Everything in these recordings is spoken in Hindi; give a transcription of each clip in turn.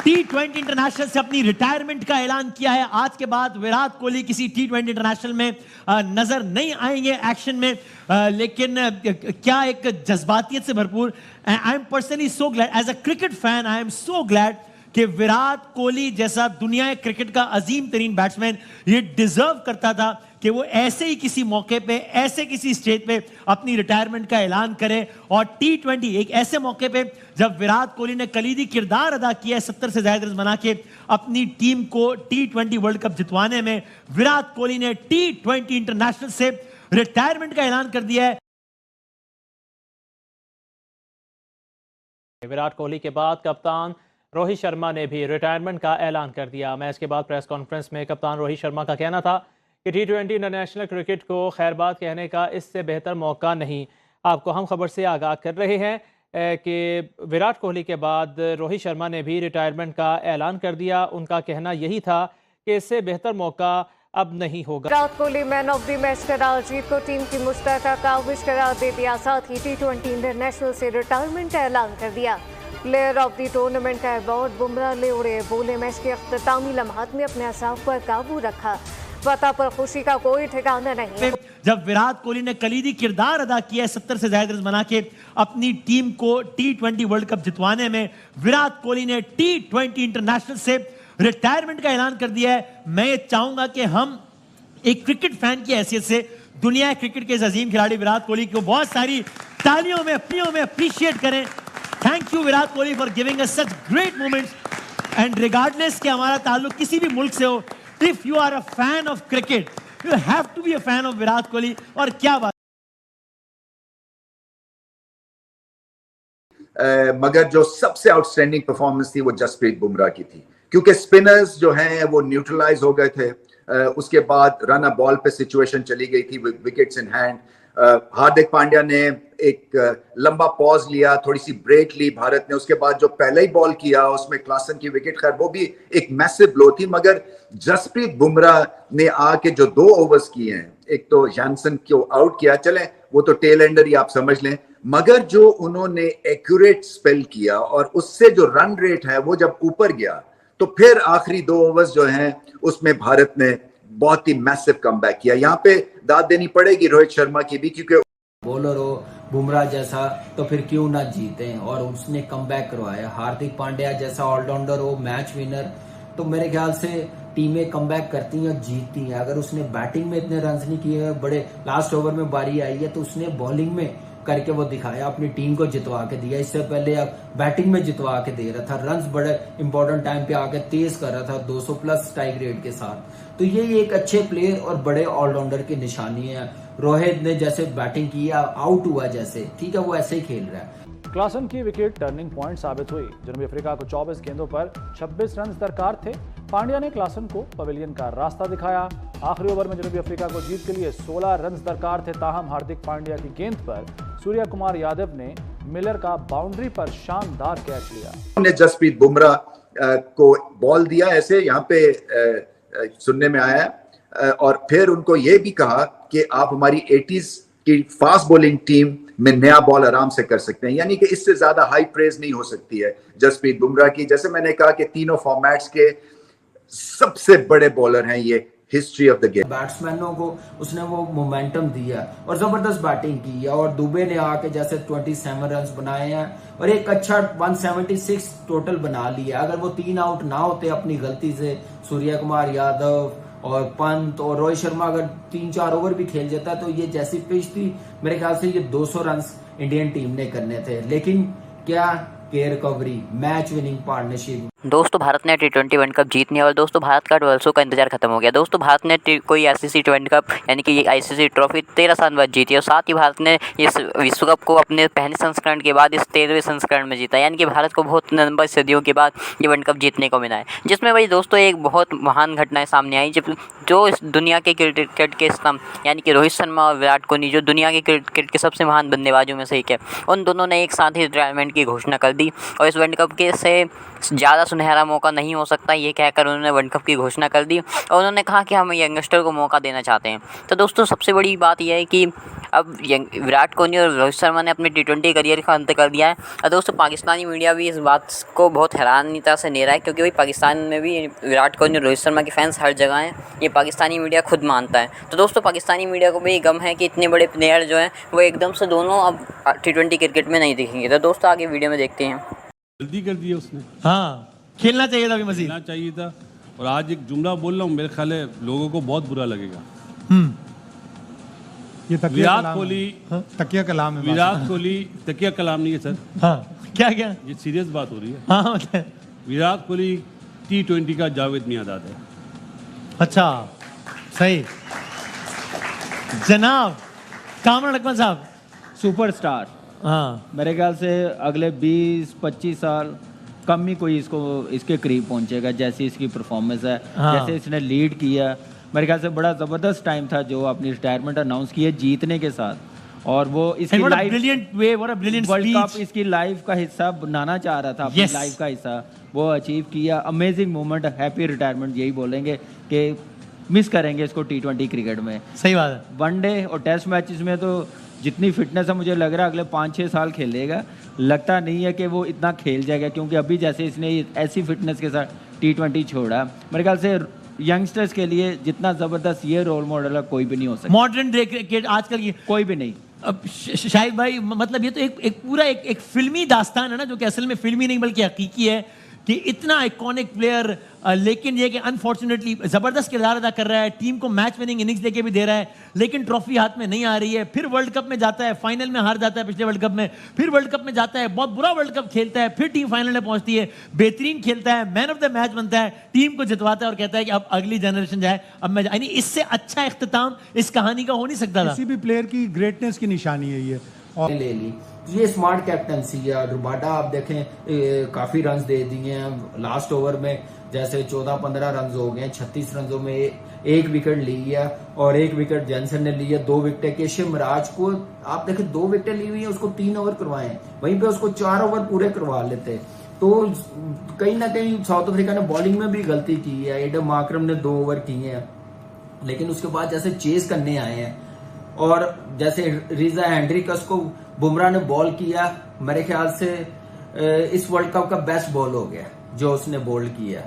T20 इंटरनेशनल से अपनी रिटायरमेंट का ऐलान किया है। आज के बाद विराट कोहली किसी T20 इंटरनेशनल में नजर नहीं आएंगे एक्शन में, लेकिन क्या एक जज्बातियत से भरपूर। I am personally so glad as a cricket fan, I am so glad कि विराट कोहली जैसा दुनिया क्रिकेट का अजीम तरीन बैट्समैन ये डिजर्व करता था कि वो ऐसे ही किसी मौके पे, ऐसे किसी स्टेज पे अपनी रिटायरमेंट का ऐलान करे। और T20 एक ऐसे मौके पे जब विराट कोहली ने कलीदी किरदार अदा किया है 70 से ज्यादा रन बना के अपनी टीम को T20 वर्ल्ड कप जितवाने में, विराट कोहली ने T20 इंटरनेशनल से रिटायरमेंट का ऐलान कर दिया है। विराट कोहली के बाद कप्तान रोहित शर्मा ने भी रिटायरमेंट का ऐलान कर दिया। मैच के बाद प्रेस कॉन्फ्रेंस में कप्तान रोहित शर्मा का कहना था कि T20 इंटरनेशनल क्रिकेट को खैरबाद कहने का इससे बेहतर मौका नहीं। आपको हम खबर से आगाह कर रहे हैं कि विराट कोहली के बाद रोहित शर्मा ने भी रिटायरमेंट का ऐलान कर दिया। उनका कहना यही था कि इससे बेहतर मौका अब नहीं होगा। Virat Kohli man of the match करार, जीत को टीम की मुस्तहका काविश करार दे दिया। साथ ही T20 इंटरनेशनल से रिटायरमेंट का ऐलान कर दिया। प्लेयर ऑफ द टूर्नामेंट का अवार्ड बुमराह ले उड़े। बोले मैच के अख्तामी लम्हात में अपने असाफ पर काबू रखा। फतह पर खुशी का कोई ठिकाना नहीं। जब विराट कोहली ने कलीदी किरदार अदा किया है 70 से ज्यादा रन बना के अपनी टीम को T20 वर्ल्ड कप जितवाने में, विराट कोहली ने T20 इंटरनेशनल से रिटायरमेंट का ऐलान कर दिया है। मैं ये चाहूंगा कि हम एक क्रिकेट फैन की हैसियत से दुनिया क्रिकेट के इस अजीम खिलाड़ी विराट कोहली को बहुत सारी तालियों में अप्रिशिएट करें। Thank you Virat Kohli for giving us such great moments. And regardless कि हमारा ताल्लुक किसी भी मुल्क से हो, if you are a fan of cricket you have to be a fan of Virat Kohli. और क्या बात मगर जो सबसे आउटस्टैंडिंग परफॉर्मेंस थी वो जसप्रीत बुमराह की थी, क्योंकि स्पिनर्स जो हैं वो न्यूट्रलाइज हो गए थे। उसके बाद रन अ बॉल पे सिचुएशन चली गई थी wickets in hand. Hardik Pandya ने एक लंबा पॉज लिया, थोड़ी सी ब्रेक ली भारत ने। उसके बाद जो पहले ही बॉल किया उसमें क्लासन की विकेट, खैर वो भी एक मैसिव ब्लो थी। मगर जसप्रीत बुमराह ने आके जो 2 ओवर्स किए हैं, एक तो जॉनसन को आउट किया, चलें वो तो टेल एंडर ही आप समझ लें, मगर जो उन्होंने एक्यूरेट स्पेल किया और उससे जो रन रेट है वो जब ऊपर गया, तो फिर आखिरी 2 ओवर्स जो हैं उसमें भारत ने बहुत ही मैसिव कमबैक किया। यहाँ पे दाद देनी पड़ेगी रोहित शर्मा की भी, क्योंकि बॉलर हो बुमराह जैसा तो फिर क्यों ना जीते, और उसने कमबैक करवाया। हार्दिक पांड्या जैसा ऑलराउंडर हो, मैच विनर, तो मेरे ख्याल से टीमें कमबैक करती हैं, जीतती हैं। अगर उसने बैटिंग में इतने रन नहीं किए, बड़े लास्ट ओवर में बारी आई है, तो उसने बॉलिंग में करके वो दिखाया, अपनी टीम को जितवा के दिया। इससे पहले अब बैटिंग में जितवा के दे रहा था, रन्स बड़े इंपॉर्टेंट टाइम पे आके तेज कर रहा था 200 प्लस स्ट्राइक रेट के साथ। तो ये एक अच्छे प्लेयर और बड़े ऑलराउंडर की निशानी है। रोहित ने जैसे बैटिंग किया, आउट हुआ जैसे, ठीक है, वो ऐसे ही खेल रहा है। क्लासन की विकेट टर्निंग पॉइंट साबित हुई। जनूबी अफ्रीका को 24 गेंदों पर 26 रन दरकार थे। पांड्या ने क्लासन को पवेलियन का रास्ता दिखाया। आखिरी ओवर में जनूबी अफ्रीका को जीत के लिए 16 रन दरकार थे। ताहम हार्दिक पांड्या की गेंद पर सूर्या कुमार यादव ने मिलर का बाउंड्री पर शानदार कैच लिया। जसप्रीत बुमराह को बॉल दिया, ऐसे यहाँ पे सुनने में आया, और फिर उनको ये भी कहा कि आप हमारी 80s की फास्ट बॉलिंग टीम में नया बॉल आराम से कर सकते हैं। यानी कि इससे ज्यादा हाई प्रेज नहीं हो सकती है जसप्रीत बुमराह की। जैसे मैंने कहा कि तीनों फॉर्मेट्स के सबसे बड़े बॉलर हैं ये हिस्ट्री ऑफ द गेम। बैट्समैनों को उसने वो मोमेंटम दिया और जबरदस्त बैटिंग की है। और दुबे ने आके जैसे 27 रन बनाए हैं और एक अच्छा 176 टोटल बना लिया। अगर वो 3 आउट ना होते अपनी गलती से, सूर्या कुमार यादव और पंत और रोहित शर्मा अगर 3-4 ओवर भी खेल जाता तो ये जैसी पिच थी, मेरे ख्याल से ये 200 रन इंडियन टीम ने करने थे। लेकिन क्या के रिकवरी, मैच विनिंग पार्टनरशिप। दोस्तों भारत ने T20 वर्ल्ड कप जीतने और दोस्तों भारत का वर्षों का इंतजार खत्म हो गया। दोस्तों भारत ने कोई ICC वर्ल्ड कप यानी कि ये ICC ट्रॉफी 13 साल बाद जीती और साथ ही भारत ने इस विश्व कप को अपने पहले संस्करण के बाद इस 13वें संस्करण में जीता। यानी कि भारत को बहुत लंबी सदियों के बाद ये वर्ल्ड कप जीतने को मिला है, जिसमें भाई दोस्तों एक बहुत महान घटनाएं सामने आई। जो इस दुनिया के क्रिकेट के स्तंभ यानी कि रोहित शर्मा और विराट कोहली, जो दुनिया के क्रिकेट के सबसे महान बल्लेबाजों में से एक है, उन दोनों ने एक साथ ही रिटायरमेंट की घोषणा कर दी और इस वर्ल्ड कप के से ज़्यादा सुनहरा मौका नहीं हो सकता, ये कहकर उन्होंने वर्ल्ड कप की घोषणा कर दी और उन्होंने कहा कि हम यंगस्टर को मौका देना चाहते हैं। तो दोस्तों सबसे बड़ी बात यह है कि अब विराट कोहली और रोहित शर्मा ने अपने T20 करियर का अंत कर दिया है। और दोस्तों पाकिस्तानी मीडिया भी इस बात को बहुत हैरानियत से ले रहा है, क्योंकि भाई पाकिस्तान में भी विराट कोहली और रोहित शर्मा के फैंस हर जगह हैं, ये पाकिस्तानी मीडिया खुद मानता है। तो दोस्तों पाकिस्तानी मीडिया को भी गम है कि इतने बड़े प्लेयर जो हैं वो एकदम से दोनों अब T20 क्रिकेट में नहीं दिखेंगे। तो दोस्तों आगे वीडियो में देखते हैं। जल्दी कर दिया उसने, हाँ, खेलना चाहिए था अभी मजीद। खेलना चाहिए था। और आज एक जुमला बोल रहा हूँ, मेरे ख्याल है लोगों को बहुत बुरा लगेगा। ये तकिया विराट कलाम कोहली, है। तकिया कलाम है। विराट कोहली तकिया कलाम नहीं है सर, हाँ, क्या क्या? ये सीरियस बात हो रही है। हाँ मतलब विराट कोहली T20 का जावेद मियांदाद है। अच्छा, सही। जनाब कामरान अकमल साहब, सुपरस्टार। हाँ, मेरे ख्याल से अगले 20-25 साल कम ही कोई इसके करीब पहुंचेगा जैसी इसकी परफॉर्मेंस है। हाँ। जैसे इसने लीड किया, मेरे ख्याल से बड़ा ज़बरदस्त टाइम था जो अपनी रिटायरमेंट अनाउंस की है जीतने के साथ। और वो इसकी life brilliant way, what a brilliant world cup speech. इसकी लाइफ का हिस्सा बनाना चाह रहा था, अपनी Yes. लाइफ का हिस्सा वो अचीव किया। अमेजिंग मोमेंट, हैप्पी रिटायरमेंट यही बोलेंगे कि मिस करेंगे इसको T20 क्रिकेट में। सही बात है। वनडे और टेस्ट मैचेस में तो जितनी फिटनेस है मुझे लग रहा है अगले 5-6 साल खेलेगा। लगता नहीं है कि वो इतना खेल जाएगा, क्योंकि अभी जैसे इसने ऐसी फिटनेस के साथ T20 छोड़ा, मेरे ख्याल से यंगस्टर्स के लिए जितना ज़बरदस्त ये रोल मॉडल है कोई भी नहीं हो सकता। मॉडर्न डे क्रिकेट आजकल ये कोई भी नहीं। अब शाहिद भाई, मतलब ये तो एक पूरा एक फिल्मी दास्तान है ना, जो कि असल में फिल्मी नहीं बल्कि हकीकी है कि इतना आइकॉनिक प्लेयर, लेकिन ये कि अनफॉर्चुनेटली ज़बरदस्त किरदार अदा कर रहा है, टीम को मैच विनिंग इनिंग्स देके भी दे रहा है, लेकिन ट्रॉफी हाथ में नहीं आ रही है। फिर वर्ल्ड कप में जाता है, फाइनल में हार जाता है पिछले वर्ल्ड कप में, फिर वर्ल्ड कप में जाता है, बहुत बुरा वर्ल्ड कप खेलता है, फिर टीम फाइनल में पहुंचती है, बेहतरीन खेलता है, मैन ऑफ द मैच बनता है, टीम को जितवाता है और कहता है कि अब अगली जनरेशन जाए, अब मैं यानी इससे अच्छा इख्तिताम इस कहानी का हो नहीं सकता था। किसी भी प्लेयर की ग्रेटनेस की निशानी है ये। और ले ली ये स्मार्ट कैप्टनसी है। रुबाडा आप देखें काफी रन्स दे दिए हैं लास्ट ओवर में, जैसे 14-15 रन हो गए, 36 रनों में एक विकेट ली है और एक विकेट जेंसन ने ली है। 2 विकेट केशव महाराज को आप देखें 2 विकेट ली हुई है, उसको 3 ओवर करवाए, वहीं पे उसको 4 ओवर पूरे करवा लेते। तो कहीं ना कहीं साउथ अफ्रीका ने बॉलिंग में भी गलती की है। एडम मार्करम ने 2 ओवर किए हैं, लेकिन उसके बाद जैसे चेस करने आए हैं और जैसे रिजा हेंड्रिकस को बुमराह ने बॉल किया, मेरे ख्याल से इस वर्ल्ड कप का बेस्ट बॉल हो गया जो उसने बॉल किया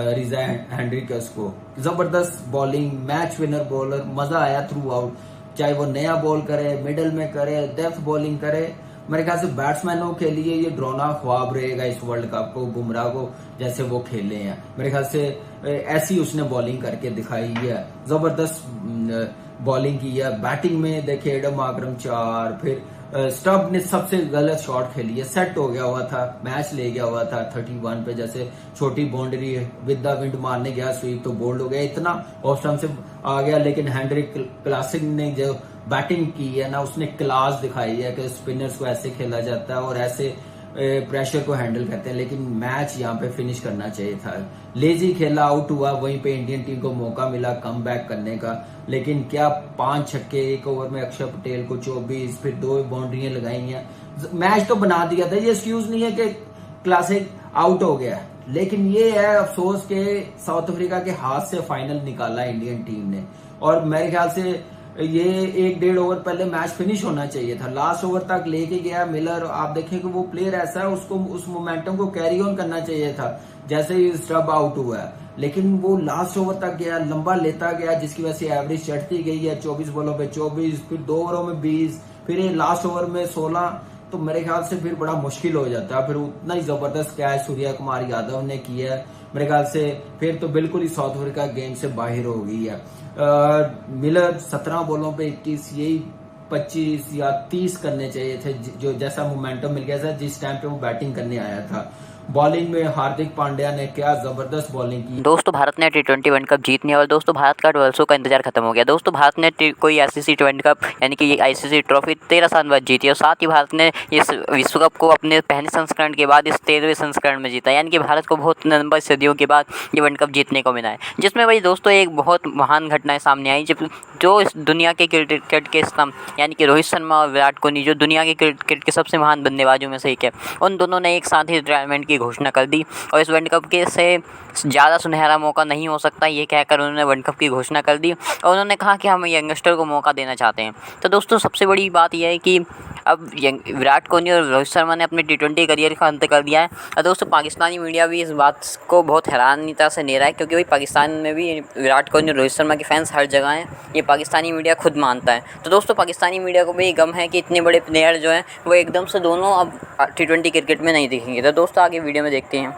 रिजा हेंड्रिकस को। जबरदस्त बॉलिंग, मैच विनर बॉलर, मजा आया थ्रू आउट, चाहे वो नया बॉल करे, मिडल में करे, डेप्थ बॉलिंग करे। मेरे ख्याल से बैट्समैनों के लिए ये डरावना ख्वाब रहेगा इस वर्ल्ड कप को, बुमराह को जैसे वो खेले हैं। मेरे ख्याल से ऐसी उसने बॉलिंग करके दिखाई है, जबरदस्त बॉलिंग की है। बैटिंग में देखिए एडम मार्करम 4, फिर स्टब ने सबसे गलत शॉट खेली है, सेट हो गया हुआ था, मैच ले गया हुआ था 31 पे, जैसे छोटी बाउंड्री विद द विंड मारने गया स्वीप तो बोल्ड हो गया, इतना ऑफ स्टंप से आ गया। लेकिन हेनरिक क्लासिक ने जो बैटिंग की है ना, उसने क्लास दिखाई है कि स्पिनर्स को ऐसे खेला जाता है और ऐसे प्रेशर को हैंडल करते हैं। लेकिन मैच यहाँ पे फिनिश करना चाहिए था, लेजी खेला, आउट हुआ, वहीं पे इंडियन टीम को मौका मिला कम बैक करने का। लेकिन क्या 5 छक्के एक ओवर में अक्षर पटेल को 24, फिर 2 बाउंड्रियां लगाई हैं, मैच तो बना दिया था। ये एक्सक्यूज नहीं है कि क्लासिक आउट हो गया, लेकिन ये है अफसोस के साउथ अफ्रीका के हाथ से फाइनल निकाला इंडियन टीम ने। और मेरे ख्याल से ये 1-1.5 ओवर पहले मैच फिनिश होना चाहिए था, लास्ट ओवर तक लेके गया मिलर। आप देखें कि वो प्लेयर ऐसा है, उसको उस मोमेंटम को कैरी ऑन करना चाहिए था जैसे ही स्टब आउट हुआ है, लेकिन वो लास्ट ओवर तक गया, लंबा लेता गया, जिसकी वजह से एवरेज चढ़ती गई है। 24 बॉलों पे 24, फिर 2 ओवरों में 20, फिर लास्ट ओवर में 16। तो मेरे ख्याल से फिर बड़ा मुश्किल हो जाता है। फिर उतना ही जबरदस्त कैच सूर्या कुमार यादव ने किया है, मेरे ख्याल से फिर तो बिल्कुल ही साउथ अफ्रीका गेम से बाहर हो गई है। मिलर 17 बॉलों पे 21, यही 25 या 30 करने चाहिए थे, जो जैसा मोमेंटम मिल गया था जिस टाइम पे वो बैटिंग करने आया था। बॉलिंग में हार्दिक पांड्या ने क्या जबरदस्त बॉलिंग की। दोस्तों भारत ने T20 वर्ल्ड कप जीतने और दोस्तों भारत का वर्षों का इंतजार खत्म हो गया। दोस्तों भारत ने कोई ICC वर्ल्ड कप यानी कि ICC ट्रॉफी 13 साल बाद जीती और साथ ही भारत ने इस विश्व कप को अपने पहले संस्करण के बाद इस 13वें संस्करण में जीता, यानी कि भारत को बहुत लंबी सदियों के बाद ये वर्ल्ड कप जीतने को मिला है। जिसमें भाई दोस्तों एक बहुत महान घटनाएं सामने आई, जो इस दुनिया के क्रिकेट के स्तंभ यानी कि रोहित शर्मा और विराट कोहली, जो दुनिया के क्रिकेट के सबसे महान बल्लेबाजों में से एक है, उन दोनों ने एक साथ ही रिटायरमेंट की की घोषणा कर दी और इस वर्ल्ड कप के से ज़्यादा सुनहरा मौका नहीं हो सकता, ये कहकर उन्होंने वर्ल्ड कप की घोषणा कर दी और उन्होंने कहा कि हम यंगस्टर को मौका देना चाहते हैं। तो दोस्तों सबसे बड़ी बात यह है कि अब विराट कोहली और रोहित शर्मा ने अपने T20 करियर का अंत कर दिया है। और दोस्तों पाकिस्तानी मीडिया भी इस बात को बहुत हैरानियत से ले रहा है, क्योंकि भाई पाकिस्तान में भी विराट कोहली और रोहित शर्मा के फैंस हर जगह हैं, ये पाकिस्तानी मीडिया खुद मानता है। तो दोस्तों पाकिस्तानी मीडिया को भी गम है कि इतने बड़े प्लेयर जो हैं वो एकदम से दोनों अब T20 क्रिकेट में नहीं दिखेंगे। तो दोस्तों आगे वीडियो में देखते हैं।